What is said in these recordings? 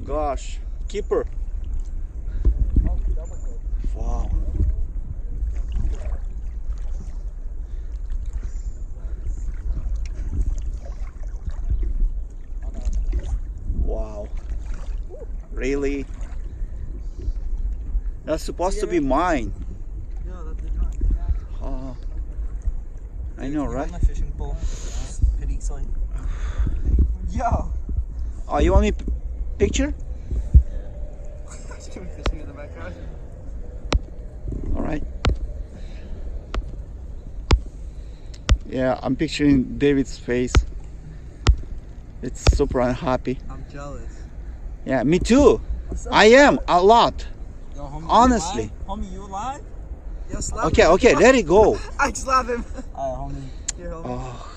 gosh. Keeper. Wow. Wow. Really? That's supposed to be mine. Yeah, that's the drawing. Oh. I know, right? My fishing pole. Pity sign. Yo! Oh, you want me picture? Fishing in the backyard. All right. Yeah, I'm picturing David's face. It's super unhappy. I'm jealous. Yeah, me too. I am a lot. Yo, homie, Honestly. you homie, you alive? Yo, slap Okay, him. okay, let it go. I slap him. Alright, homie. Here, homie. Oh,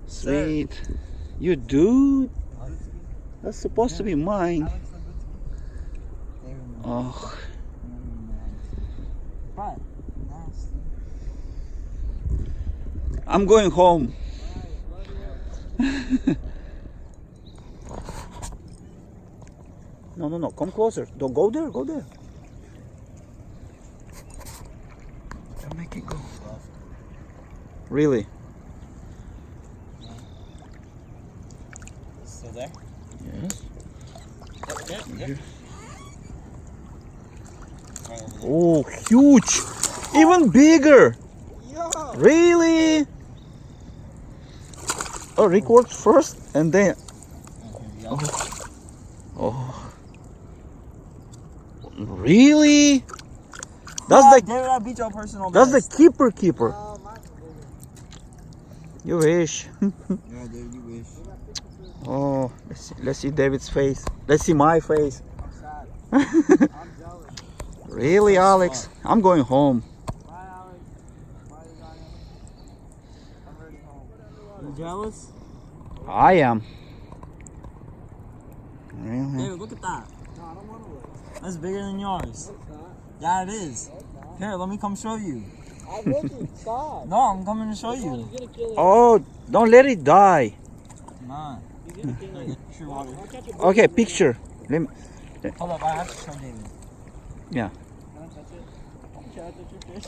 sweet. You dude. That's supposed to be mine. Oh. I'm going home. No. Come closer. Don't go there. Go there. Don't make it go. Really? Still there? Yes. Yep. Oh, huge! Even bigger! Yo. Really? Oh, record first and then. Oh. Really? That's David, I beat your personal that's best. the keeper. You wish. Yeah, David, you wish. Oh, let's see David's face. Let's see my face. I'm sad. I'm jealous. Really, Alex? I'm going home. Bye, Alex. Bye, Johnny. I'm ready home. You jealous? I am. Really? David, look at that. No, I don't want to look. That's bigger than yours. No, it's not. Yeah, it is. Here, let me come show you. I'm looking. Stop. No, I'm coming to show you. He's gonna kill it. Oh, don't let it die. Nah. He's gonna kill it. Sure, water. Okay, picture. Let me, Hold up, I have to show David. yeah. Can I touch it? Can I touch your fish?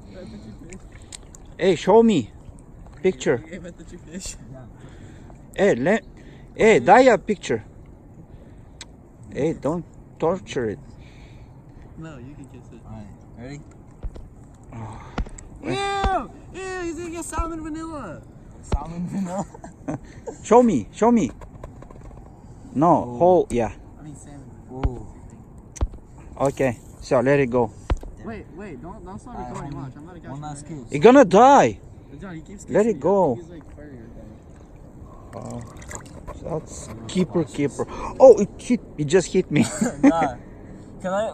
Can I touch your fish? Hey, show me. Picture. Can I touch your fish? Hey, die a picture. Hey, don't torture it. No, you can kiss it. Alright, ready? Oh. Ew! He's gonna get salmon vanilla. Salmon vanilla? Show me. No, Oh. whole, yeah. I mean salmon vanilla. Okay, so let it go. Wait, don't start recording much. I'm gonna catch one last kiss. It's gonna die. John, he keeps Let it me. go. He's like furry or Oh, that's keeper. Oh, it just hit me. something. Nah. Can I?